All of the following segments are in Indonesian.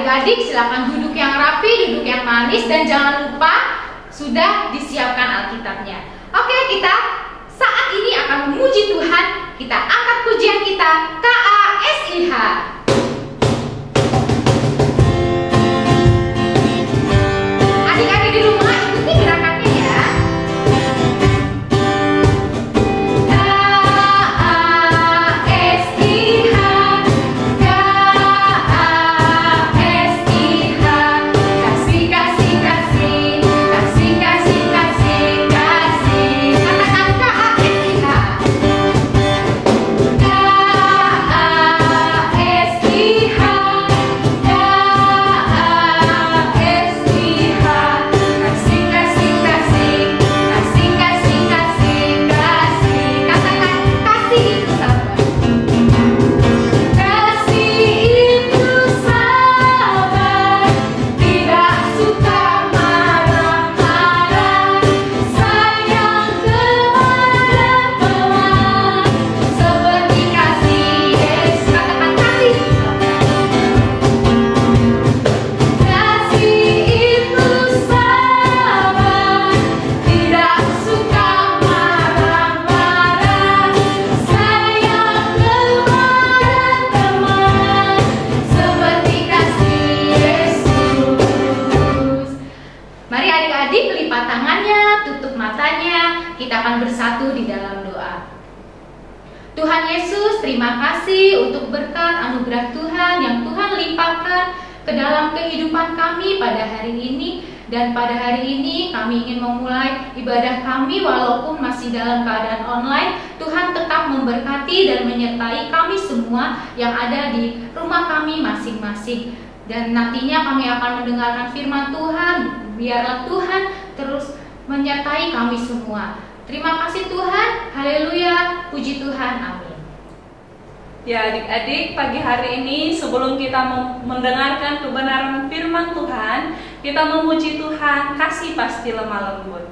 adik-adik silakan duduk yang rapi, duduk yang manis, dan jangan lupa sudah disiapkan Alkitabnya. Oke, kita saat ini akan memuji Tuhan. Kita angkat pujian kita, KASIH. Adik-adik di rumah ikuti gerakannya ya. Kita akan bersatu di dalam doa. Tuhan Yesus, terima kasih untuk berkat anugerah Tuhan yang Tuhan limpahkan ke dalam kehidupan kami pada hari ini. Dan pada hari ini kami ingin memulai ibadah kami walaupun masih dalam keadaan online. Tuhan tetap memberkati dan menyertai kami semua yang ada di rumah kami masing-masing. Dan nantinya kami akan mendengarkan firman Tuhan. Biarlah Tuhan terus menyertai kami semua. Terima kasih Tuhan, haleluya, puji Tuhan, amin. Ya adik-adik, pagi hari ini sebelum kita mendengarkan kebenaran firman Tuhan, kita memuji Tuhan, kasih pasti lemah lembut.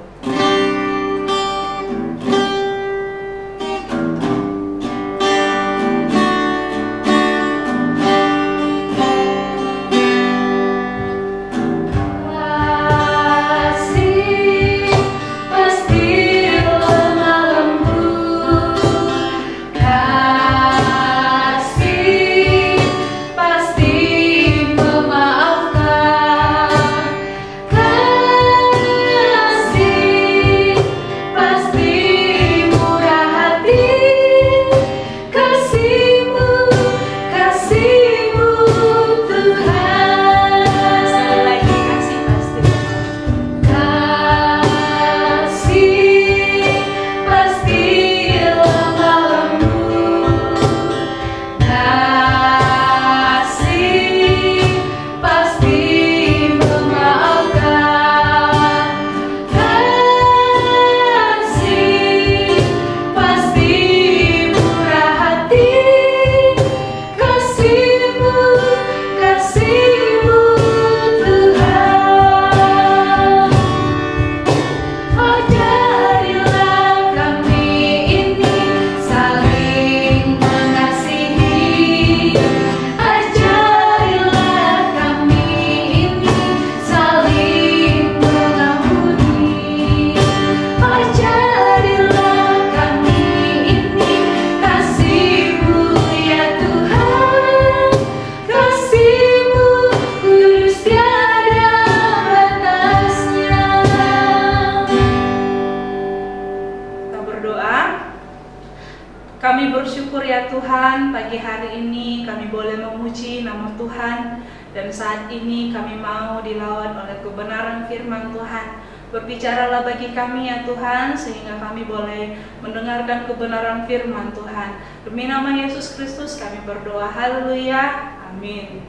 Kami bersyukur ya Tuhan, pagi hari ini kami boleh memuji nama Tuhan. Dan saat ini kami mau dilawan oleh kebenaran firman Tuhan. Berbicaralah bagi kami ya Tuhan, sehingga kami boleh mendengarkan kebenaran firman Tuhan. Demi nama Yesus Kristus kami berdoa, haleluya, amin.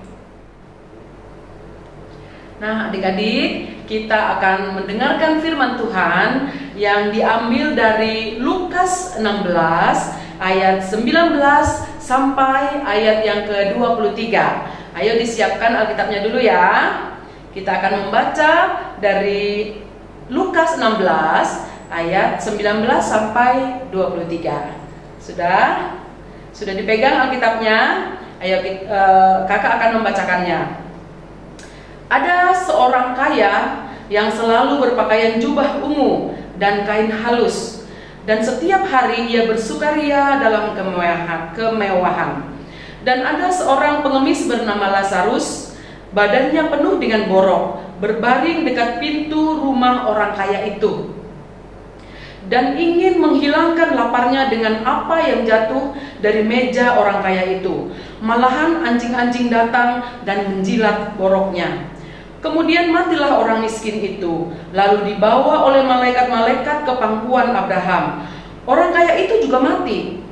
Nah adik-adik, kita akan mendengarkan firman Tuhan yang diambil dari Lukas 16 ayat 19 sampai ayat yang ke-23. Ayo disiapkan Alkitabnya dulu ya. Kita akan membaca dari Lukas 16 ayat 19 sampai 23. Sudah dipegang Alkitabnya? Ayo kakak akan membacakannya. Ada seorang kaya yang selalu berpakaian jubah ungu dan kain halus, dan setiap hari ia bersukaria dalam kemewahan. Dan ada seorang pengemis bernama Lazarus, badannya penuh dengan borok, berbaring dekat pintu rumah orang kaya itu, dan ingin menghilangkan laparnya dengan apa yang jatuh dari meja orang kaya itu. Malahan anjing-anjing datang dan menjilat boroknya. Kemudian matilah orang miskin itu, lalu dibawa oleh malaikat-malaikat ke pangkuan Abraham. Orang kaya itu juga mati,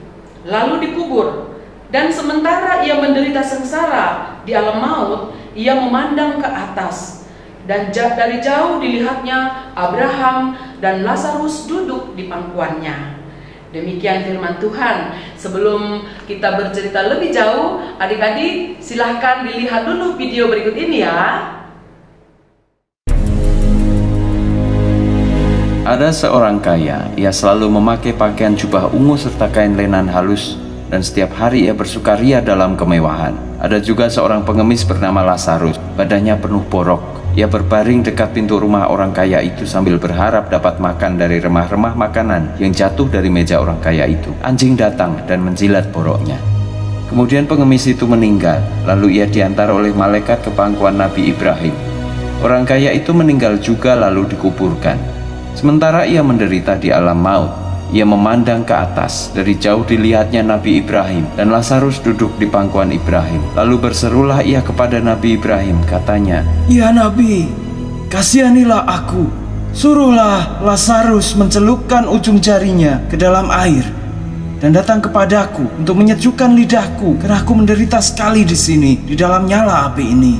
lalu dikubur. Dan sementara ia menderita sengsara di alam maut, ia memandang ke atas, dan dari jauh dilihatnya Abraham dan Lazarus duduk di pangkuannya. Demikian firman Tuhan. Sebelum kita bercerita lebih jauh, adik-adik silahkan dilihat dulu video berikut ini ya. Ada seorang kaya, ia selalu memakai pakaian jubah ungu serta kain lenan halus, dan setiap hari ia bersukaria dalam kemewahan. Ada juga seorang pengemis bernama Lazarus, badannya penuh borok. Ia berbaring dekat pintu rumah orang kaya itu sambil berharap dapat makan dari remah-remah makanan yang jatuh dari meja orang kaya itu. Anjing datang dan menjilat boroknya. Kemudian pengemis itu meninggal, lalu ia diantar oleh malaikat ke pangkuan Nabi Ibrahim. Orang kaya itu meninggal juga lalu dikuburkan. Sementara ia menderita di alam maut, ia memandang ke atas. Dari jauh dilihatnya Nabi Ibrahim dan Lazarus duduk di pangkuan Ibrahim. Lalu berserulah ia kepada Nabi Ibrahim, katanya, "Ya Nabi, kasihanilah aku. Suruhlah Lazarus mencelupkan ujung jarinya ke dalam air dan datang kepadaku untuk menyejukkan lidahku, karena aku menderita sekali di sini, di dalam nyala api ini."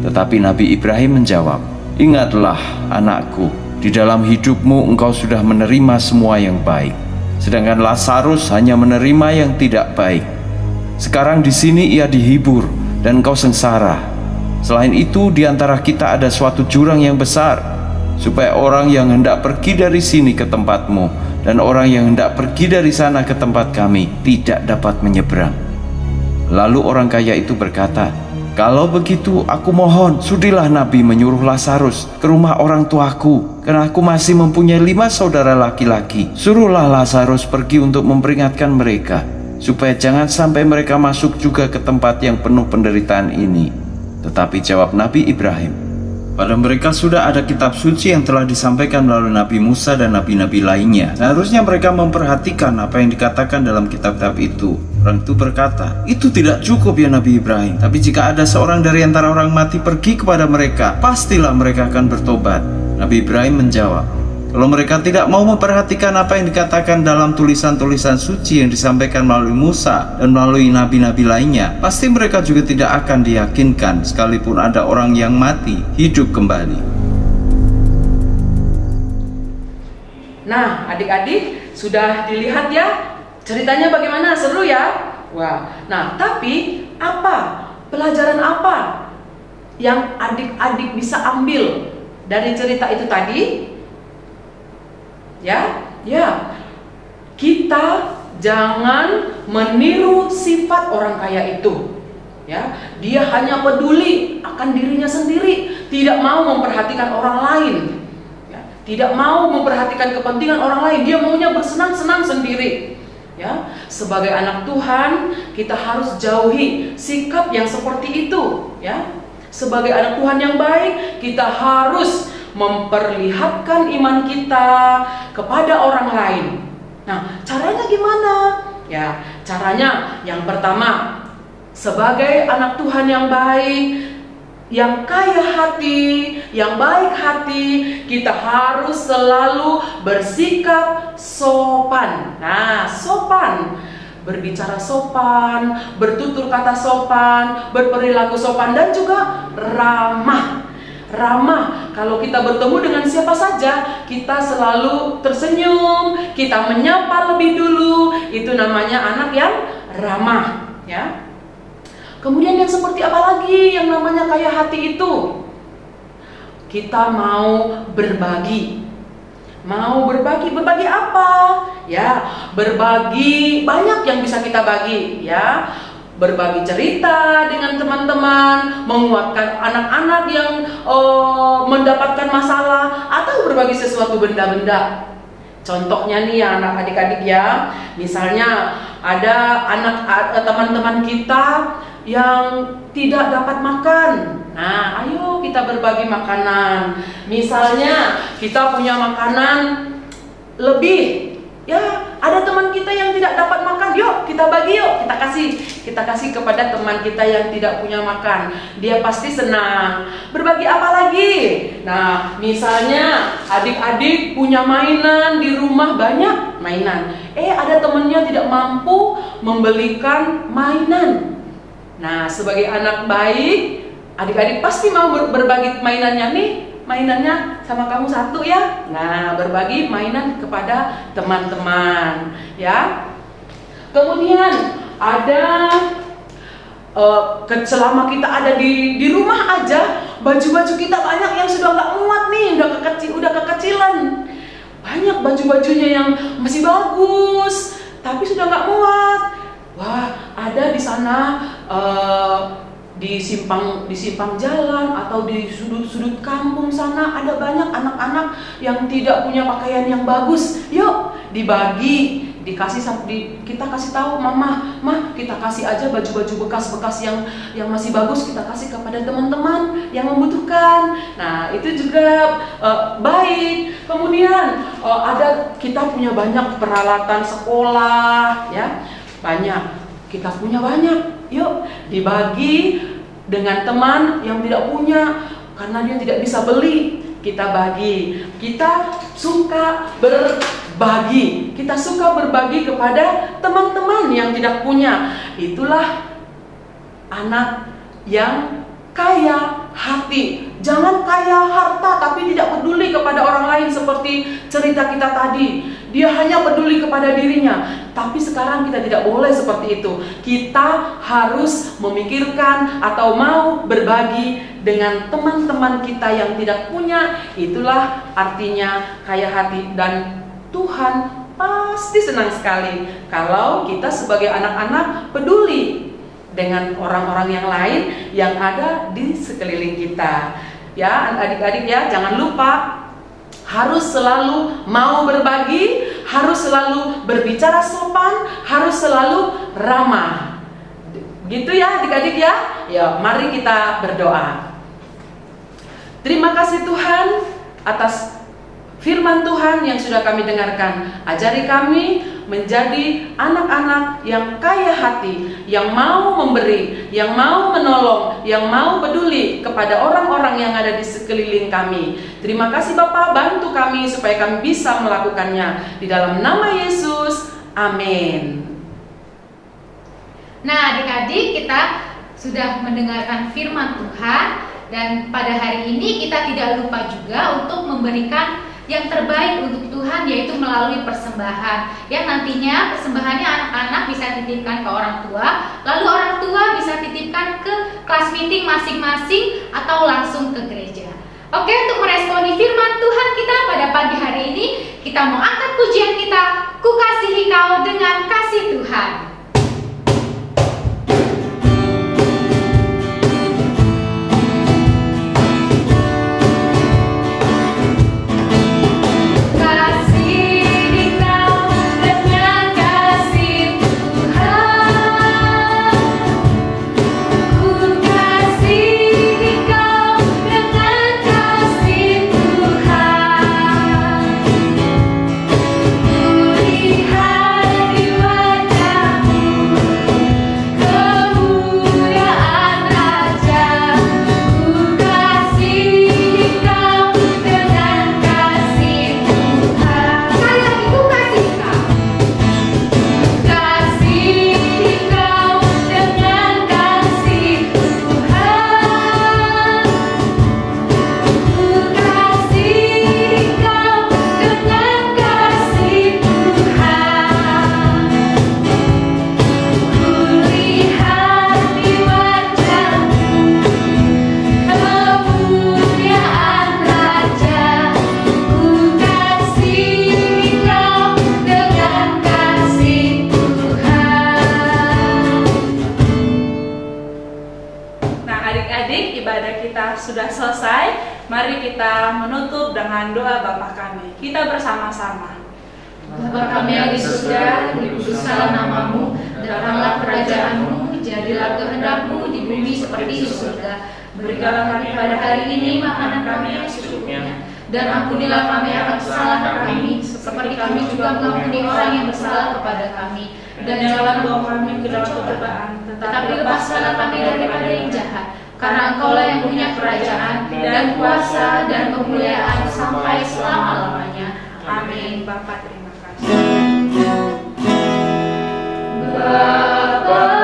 Tetapi Nabi Ibrahim menjawab, "Ingatlah anakku, di dalam hidupmu engkau sudah menerima semua yang baik, sedangkan Lazarus hanya menerima yang tidak baik. Sekarang di sini ia dihibur dan engkau sengsara. Selain itu di antara kita ada suatu jurang yang besar, supaya orang yang hendak pergi dari sini ke tempatmu dan orang yang hendak pergi dari sana ke tempat kami tidak dapat menyeberang." Lalu orang kaya itu berkata, "Kalau begitu aku mohon, sudilah Nabi menyuruh Lazarus ke rumah orang tuaku, karena aku masih mempunyai 5 saudara laki-laki. Suruhlah Lazarus pergi untuk memperingatkan mereka, supaya jangan sampai mereka masuk juga ke tempat yang penuh penderitaan ini." Tetapi jawab Nabi Ibrahim, "Pada mereka sudah ada kitab suci yang telah disampaikan melalui Nabi Musa dan nabi-nabi lainnya. Seharusnya mereka memperhatikan apa yang dikatakan dalam kitab-kitab itu." Orang itu berkata, "Itu tidak cukup ya Nabi Ibrahim. Tapi jika ada seorang dari antara orang mati pergi kepada mereka, pastilah mereka akan bertobat." Nabi Ibrahim menjawab, "Kalau mereka tidak mau memperhatikan apa yang dikatakan dalam tulisan-tulisan suci yang disampaikan melalui Musa dan melalui nabi-nabi lainnya, pasti mereka juga tidak akan diyakinkan sekalipun ada orang yang mati hidup kembali." Nah, adik-adik sudah dilihat ya ceritanya bagaimana, seru ya? Wah, nah tapi pelajaran apa yang adik-adik bisa ambil dari cerita itu tadi? Ya, kita jangan meniru sifat orang kaya itu. Ya, dia hanya peduli akan dirinya sendiri, tidak mau memperhatikan orang lain. Ya, tidak mau memperhatikan kepentingan orang lain, dia maunya bersenang-senang sendiri. Ya, sebagai anak Tuhan kita harus jauhi sikap yang seperti itu. Ya, sebagai anak Tuhan yang baik kita harus memperlihatkan iman kita kepada orang lain. Nah, caranya gimana? Ya, caranya yang pertama, sebagai anak Tuhan yang baik, yang kaya hati, yang baik hati, kita harus selalu bersikap sopan. Nah, sopan, berbicara sopan, bertutur kata sopan, berperilaku sopan, dan juga ramah. Ramah, kalau kita bertemu dengan siapa saja, kita selalu tersenyum, kita menyapa lebih dulu, itu namanya anak yang ramah, ya. Kemudian yang seperti apa lagi yang namanya kaya hati itu? Kita mau berbagi. Mau berbagi apa? Ya, berbagi banyak yang bisa kita bagi, ya. berbagi cerita dengan teman-teman, menguatkan anak-anak yang mendapatkan masalah, atau berbagi sesuatu benda-benda. Contohnya nih ya anak adik-adik ya, misalnya ada teman-teman kita yang tidak dapat makan. Nah, ayo kita berbagi makanan. Misalnya kita punya makanan lebih, ya ada teman kita yang tidak dapat makan, yuk kita bagi, yuk kita kasih kepada teman kita yang tidak punya makan. Dia pasti senang. Berbagi apa lagi? Nah, misalnya adik-adik punya mainan di rumah, banyak mainan. Ada temannya tidak mampu membelikan mainan. Nah, sebagai anak baik, adik-adik pasti mau berbagi mainannya nih. Mainannya sama kamu satu ya. Nah, berbagi mainan kepada teman-teman ya. Kemudian ada selama kita ada di rumah aja, baju-baju kita banyak yang sudah nggak muat nih, udah kekecilan. Banyak baju-bajunya yang masih bagus, tapi sudah nggak muat. Wah, ada di sana di simpang jalan atau di sudut-sudut kampung sana ada banyak anak-anak yang tidak punya pakaian yang bagus. Yuk dibagi, kita kasih tahu mama, kita kasih aja baju-baju bekas-bekas yang masih bagus, kita kasih kepada teman-teman yang membutuhkan. Nah, itu juga baik. Kemudian kita punya banyak peralatan sekolah ya, banyak. Kita punya banyak, yuk dibagi dengan teman yang tidak punya, karena dia tidak bisa beli, kita bagi. Kita suka berbagi, kepada teman-teman yang tidak punya. Itulah anak yang kaya hati. Jangan kaya harta tapi tidak peduli kepada orang lain, seperti cerita kita tadi. Dia hanya peduli kepada dirinya. Tapi sekarang kita tidak boleh seperti itu. Kita harus memikirkan atau mau berbagi dengan teman-teman kita yang tidak punya. Itulah artinya kaya hati. Dan Tuhan pasti senang sekali kalau kita sebagai anak-anak peduli dengan orang-orang yang lain yang ada di sekeliling kita. Ya, adik-adik ya, jangan lupa harus selalu mau berbagi, harus selalu berbicara sopan, harus selalu ramah. Gitu ya adik-adik ya. Ya, mari kita berdoa. Terima kasih Tuhan atas firman Tuhan yang sudah kami dengarkan. Ajari kami menjadi anak-anak yang kaya hati, yang mau memberi, yang mau menolong, yang mau peduli kepada orang-orang yang ada di sekeliling kami. Terima kasih Bapa, bantu kami supaya kami bisa melakukannya. Di dalam nama Yesus, amin. Nah adik-adik, kita sudah mendengarkan firman Tuhan. Dan pada hari ini kita tidak lupa juga untuk memberikan yang terbaik untuk Tuhan, yaitu melalui persembahan. Yang nantinya persembahannya anak-anak bisa titipkan ke orang tua, lalu orang tua bisa titipkan ke kelas meeting masing-masing atau langsung ke gereja. Oke, untuk meresponi firman Tuhan kita pada pagi hari ini, kita mau angkat pujian kita, Ku Kasihi Kau dengan Kasih Tuhan. Lihat di wajah Adik-adik, ibadah kita sudah selesai. Mari kita menutup dengan doa Bapa kami. Kita bersama-sama. Bapa kami yang di surga, dikuduskanlah namamu, datanglah kerajaanmu, jadilah kehendak-Mu di bumi seperti di surga. Berikanlah kami pada hari ini makanan kami yang secukupnya, dan ampunilah kami akan kesalahan kami, seperti kami juga mengampuni orang yang bersalah kepada kami. Dan jangan bawa kami ke dalam pencobaan, tetapi lepaskanlah kami daripada yang jahat. Karena Engkaulah yang punya kerajaan, dan kuasa, dan kemuliaan sampai selama-lamanya. Amin. Bapa, terima kasih. Bapa,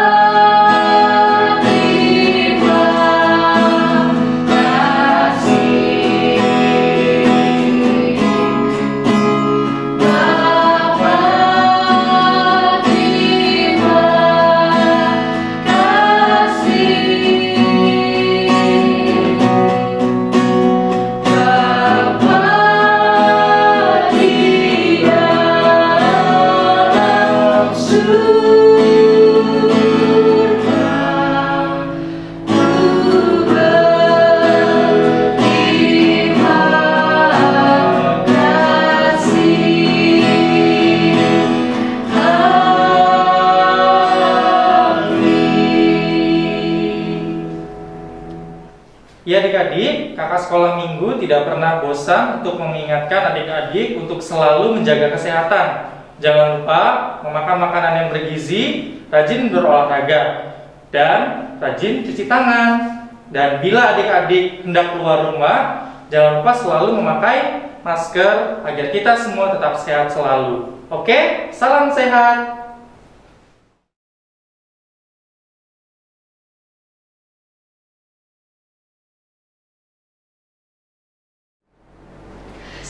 Ya adik-adik, kakak sekolah minggu tidak pernah bosan untuk mengingatkan adik-adik untuk selalu menjaga kesehatan. Jangan lupa memakan makanan yang bergizi, rajin berolahraga, dan rajin cuci tangan. Dan bila adik-adik hendak keluar rumah, jangan lupa selalu memakai masker agar kita semua tetap sehat selalu. Oke, salam sehat.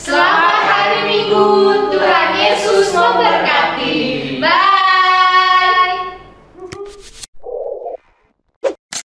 selamat hari Minggu, Tuhan Yesus memberkati.